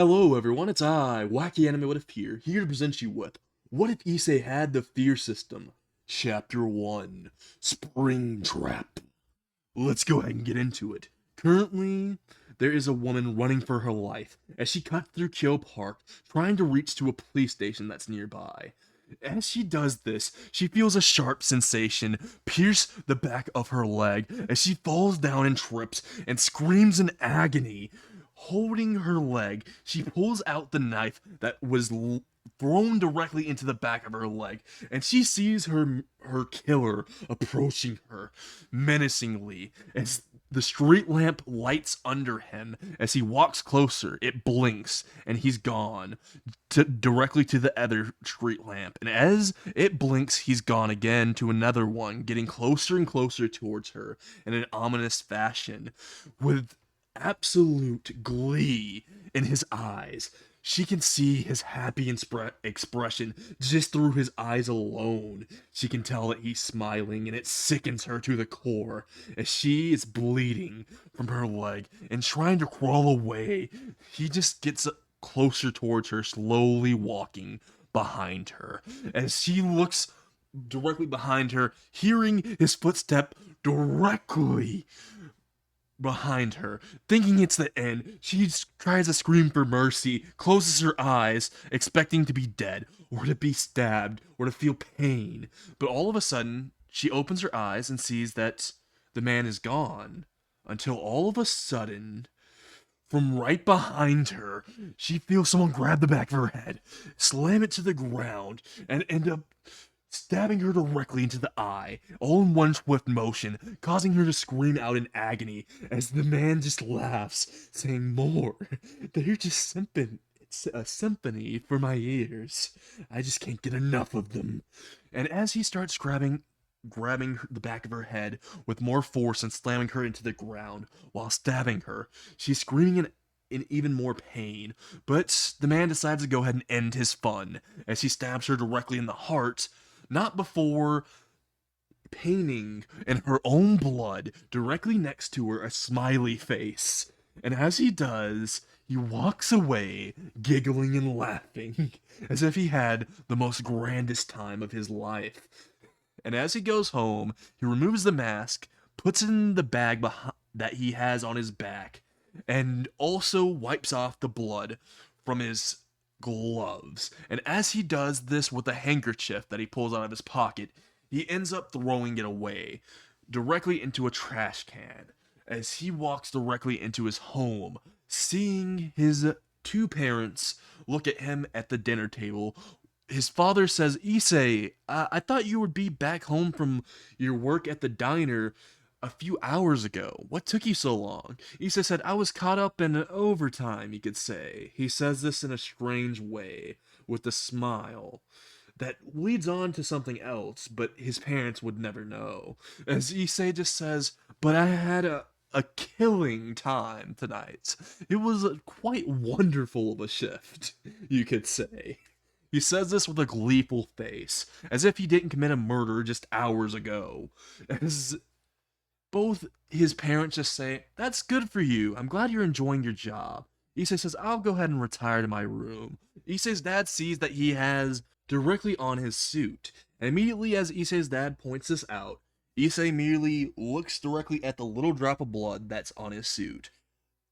Hello everyone, it's I, Wacky Anime What If here to present you with What If Issei Had the Fear System? Chapter 1, SpringTrap. Let's go ahead and get into it. Currently, there is a woman running for her life as she cuts through Kuoh Park trying to reach to a police station that's nearby. As she does this, she feels a sharp sensation pierce the back of her leg as she falls down and trips and screams in agony. Holding her leg, she pulls out the knife that was thrown directly into the back of her leg, and she sees her killer approaching her menacingly as the street lamp lights under him. As he walks closer, it blinks and he's gone directly to the other street lamp. And as it blinks, he's gone again to another one, getting closer and closer towards her in an ominous fashion. With absolute glee in his eyes, she can see his happy expression just through his eyes alone. She can tell that he's smiling, and it sickens her to the core as she is bleeding from her leg and trying to crawl away. He just gets closer towards her, slowly walking behind her. As she looks directly behind her, hearing his footstep directly behind her. Thinking it's the end, she tries to scream for mercy, closes her eyes, expecting to be dead, or to be stabbed, or to feel pain. But all of a sudden, she opens her eyes and sees that the man is gone. Until all of a sudden, from right behind her, she feels someone grab the back of her head, slam it to the ground, and end up stabbing her directly into the eye, all in one swift motion, causing her to scream out in agony as the man just laughs, saying, "More. They're just it's a symphony for my ears. I just can't get enough of them." And as he starts grabbing the back of her head with more force and slamming her into the ground while stabbing her, she's screaming in even more pain. But the man decides to go ahead and end his fun as he stabs her directly in the heart, not before painting in her own blood directly next to her a smiley face. And as he does, he walks away, giggling and laughing, as if he had the most grandest time of his life. And as he goes home, he removes the mask, puts it in the bag that he has on his back, and also wipes off the blood from his gloves. And as he does this with a handkerchief that he pulls out of his pocket, he ends up throwing it away directly into a trash can as he walks directly into his home, seeing his two parents look at him at the dinner table. His father says, "Issei, I thought you would be back home from your work at the diner a few hours ago. What took you so long?" Issei said, "I was caught up in overtime, you could say." He says this in a strange way, with a smile that leads on to something else, but his parents would never know. As Issei just says, "But I had a killing time tonight. It was quite wonderful of a shift, you could say." He says this with a gleeful face, as if he didn't commit a murder just hours ago. As both his parents just say, "That's good for you. I'm glad you're enjoying your job." Issei says, "I'll go ahead and retire to my room." Issei's dad sees that he has directly on his suit, and immediately as Issei's dad points this out, Issei merely looks directly at the little drop of blood that's on his suit,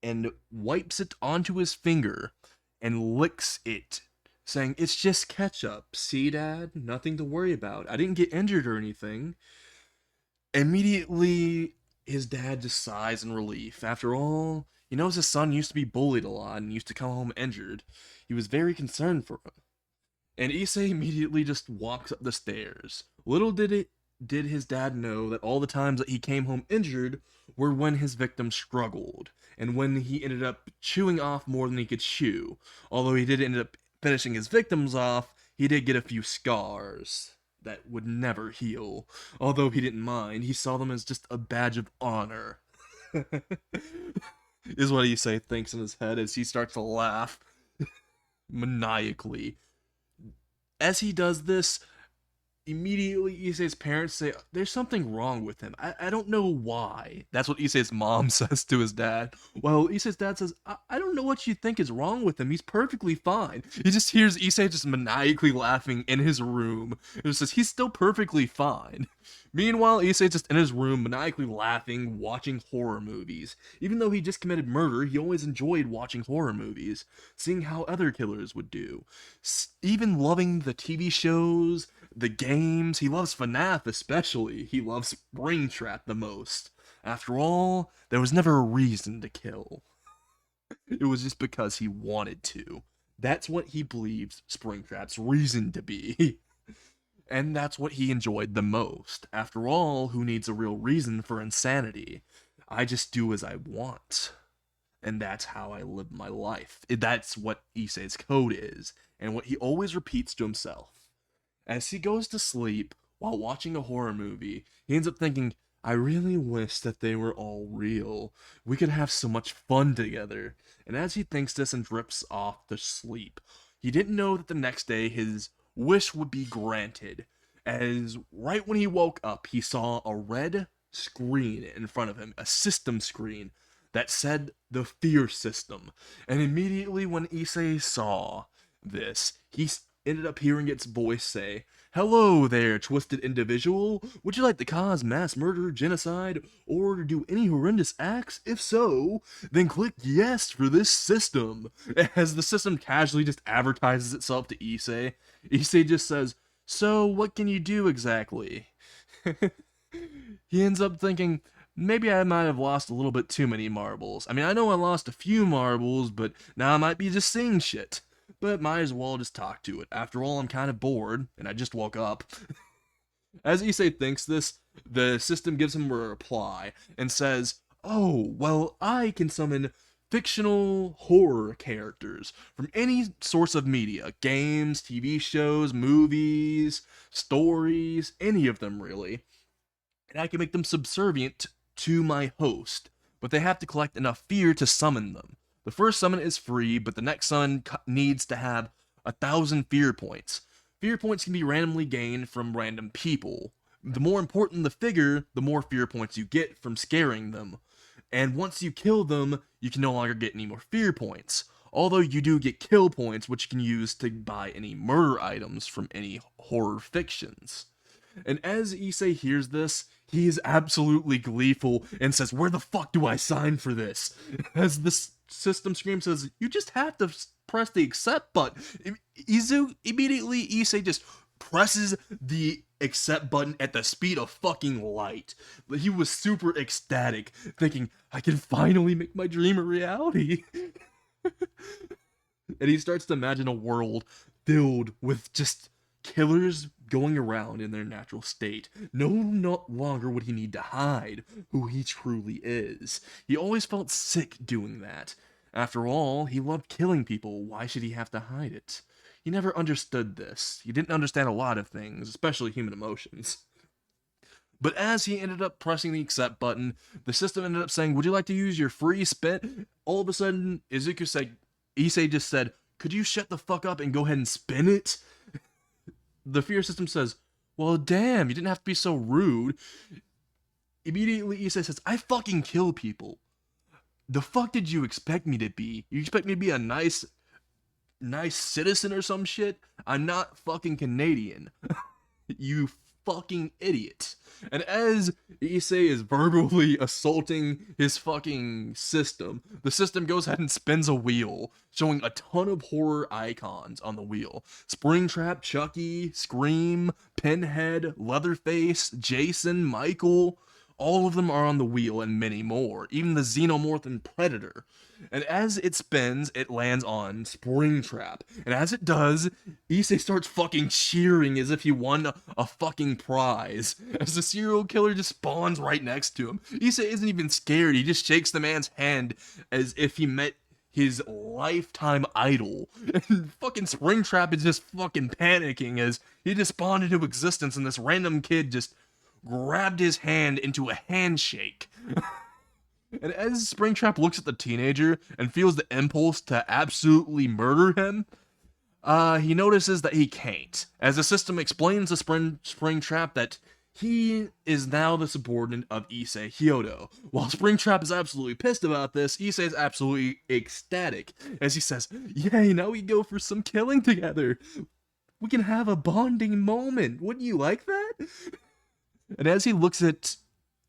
and wipes it onto his finger, and licks it, saying, "It's just ketchup. See, Dad? Nothing to worry about. I didn't get injured or anything." Immediately, his dad just sighs in relief. After all, he knows his son used to be bullied a lot and used to come home injured. He was very concerned for him. And Issei immediately just walks up the stairs. Little did his dad know that all the times that he came home injured were when his victim struggled, and when he ended up chewing off more than he could chew. Although he did end up finishing his victims off, he did get a few scars that would never heal. Although he didn't mind, he saw them as just a badge of honor. Is what Issei thinks in his head as he starts to laugh maniacally. As he does this, Immediately, Issei's parents say, there's something wrong with him. I don't know why. That's what Issei's mom says to his dad. Well, Issei's dad says, I don't know what you think is wrong with him. He's perfectly fine. He just hears Issei just maniacally laughing in his room. It says, he's still perfectly fine. Meanwhile, Issei's just in his room, maniacally laughing, watching horror movies. Even though he just committed murder, he always enjoyed watching horror movies, seeing how other killers would do. Even loving the TV shows, the games. He loves FNAF especially. He loves SpringTrap the most. After all, there was never a reason to kill. It was just because he wanted to. That's what he believes SpringTrap's reason to be. And that's what he enjoyed the most. After all, who needs a real reason for insanity? I just do as I want. And that's how I live my life. That's what Issei's code is, and what he always repeats to himself. As he goes to sleep while watching a horror movie, he ends up thinking, I really wish that they were all real. We could have so much fun together. And as he thinks this and drifts off to sleep, he didn't know that the next day his wish would be granted, as right when he woke up, he saw a red screen in front of him, a system screen that said the fear system. And immediately when Issei saw this, he ended up hearing its voice say, hello there, twisted individual. Would you like to cause mass murder, genocide, or to do any horrendous acts? If so, then click yes for this system. As the system casually just advertises itself to Issei, Issei just says, so what can you do exactly? He ends up thinking, maybe I might have lost a little bit too many marbles. I mean, I know I lost a few marbles, but now I might be just seeing shit. But might as well just talk to it. After all, I'm kind of bored, and I just woke up. As Issei thinks this, the system gives him a reply and says, oh, well, I can summon fictional horror characters from any source of media. Games, TV shows, movies, stories, any of them really. And I can make them subservient to my host. But they have to collect enough fear to summon them. The first summon is free, but the next summon needs to have 1,000 fear points. Fear points can be randomly gained from random people. The more important the figure, the more fear points you get from scaring them. And once you kill them, you can no longer get any more fear points. Although you do get kill points, which you can use to buy any murder items from any horror fictions. And as Issei hears this, he is absolutely gleeful and says, where the fuck do I sign for this? As this system screen says, you just have to press the accept button. Immediately, Issei just presses the accept button at the speed of fucking light. He was super ecstatic, thinking, I can finally make my dream a reality. And he starts to imagine a world filled with just killers going around in their natural state. No longer would he need to hide who he truly is. He always felt sick doing that. After all, he loved killing people. Why should he have to hide it? He never understood this. He didn't understand a lot of things, especially human emotions. But as he ended up pressing the accept button, the system ended up saying, would you like to use your free spin? All of a sudden, Issei just said, could you shut the fuck up and go ahead and spin it? The fear system says, well, damn, you didn't have to be so rude. Immediately, Issei says, I fucking kill people. The fuck did you expect me to be? You expect me to be a nice citizen or some shit? I'm not fucking Canadian. You fucking idiot. And as Issei is verbally assaulting his fucking system, the system goes ahead and spins a wheel, showing a ton of horror icons on the wheel. SpringTrap, Chucky, Scream, Pinhead, Leatherface, Jason, Michael, all of them are on the wheel and many more, even the Xenomorph and Predator. And as it spins, it lands on SpringTrap. And as it does, Issei starts fucking cheering as if he won a fucking prize. As the serial killer just spawns right next to him. Issei isn't even scared, he just shakes the man's hand as if he met his lifetime idol. And fucking SpringTrap is just fucking panicking as he just spawned into existence and this random kid just grabbed his hand into a handshake. And as SpringTrap looks at the teenager and feels the impulse to absolutely murder him, he notices that he can't, as the system explains to SpringTrap that he is now the subordinate of Issei Hyodo. While SpringTrap is absolutely pissed about this, Issei is absolutely ecstatic, as he says, "Yay, now we go for some killing together. We can have a bonding moment. Wouldn't you like that?" And as he looks at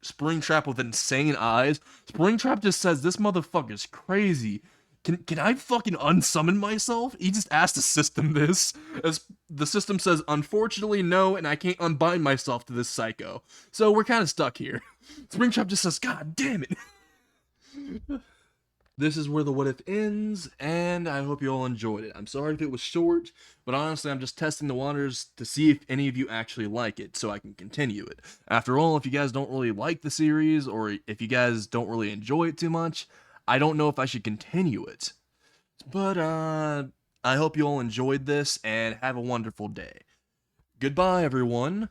SpringTrap with insane eyes, SpringTrap just says, "This motherfucker's crazy. Can I fucking unsummon myself?" He just asked the system this, as the system says, "Unfortunately, no, and I can't unbind myself to this psycho. So we're kind of stuck here." SpringTrap just says, "God damn it." This is where the what if ends, and I hope you all enjoyed it. I'm sorry if it was short, but honestly, I'm just testing the waters to see if any of you actually like it, so I can continue it. After all, if you guys don't really like the series, or if you guys don't really enjoy it too much, I don't know if I should continue it. But, I hope you all enjoyed this, and have a wonderful day. Goodbye, everyone.